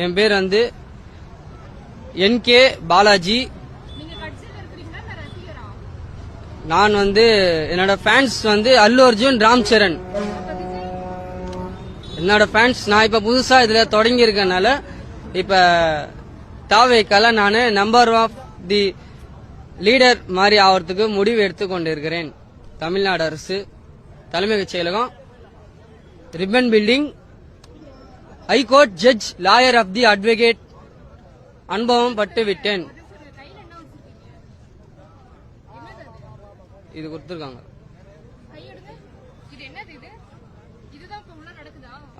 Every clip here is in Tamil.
என் பேர் வந்து NK பாலாஜி. நான் வந்து என்னோட ஃபேன்ஸ் வந்து அல்லு அர்ஜுன், ராம் சரண் என்னோட ஃபேன்ஸ். நான் இப்ப புதுசா இதுல தொடங்கி இருக்கனால இப்ப தாவேக்கால நான் நம்பர் ஆஃப் தி லீடர் மாதிரி ஆகிறதுக்கு முடிவு எடுத்துக்கொண்டிருக்கிறேன். தமிழ்நாடு அரசு தலைமைச் செயலகம், Ripon building, high court judge, lawyer of the advocate அனுபவம் பட்டு விட்டேன். இது கொடுத்துருக்காங்க.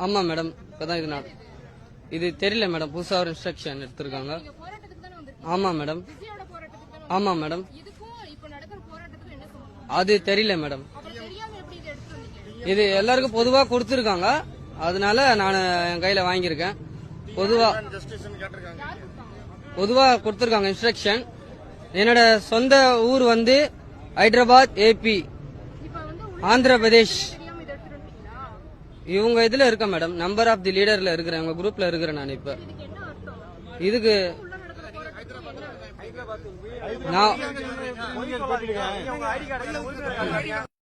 ஆமா மேடம், இப்பதான் இது தெரியல மேடம், புதுசா ஒரு இன்ஸ்ட்ரக்ஷன் எடுத்திருக்காங்க. ஆமா மேடம். ஆமா மேடம், அது தெரியல மேடம். இது எல்லாருக்கும் பொதுவா கொடுத்திருக்காங்க, அதனால நான் என் கையில வாங்கியிருக்கேன். பொதுவா கொடுத்திருக்காங்க இன்ஸ்ட்ரக்ஷன். என்னோட சொந்த ஊர் வந்து ஹைதராபாத், AP, ஆந்திர பிரதேஷ். இவங்க இதுல இருக்க மேடம், நம்பர் ஆஃப் தி லீடர்ல இருக்கிறேன், உங்க குரூப்ல இருக்கிறேன் நான். இப்ப இதுக்கு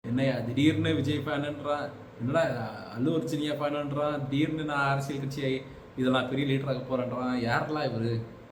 என்னையா திடீர்னு விஜய் ஃபேனுன்றான், என்னடா அல்லு அர்ஜுனியா ஃபேனுன்றான், திடீர்னு நான் அரசியல் கட்சி இதெல்லாம் பெரிய லீடராக போறேன்றான். யாரெல்லாம் இவரு?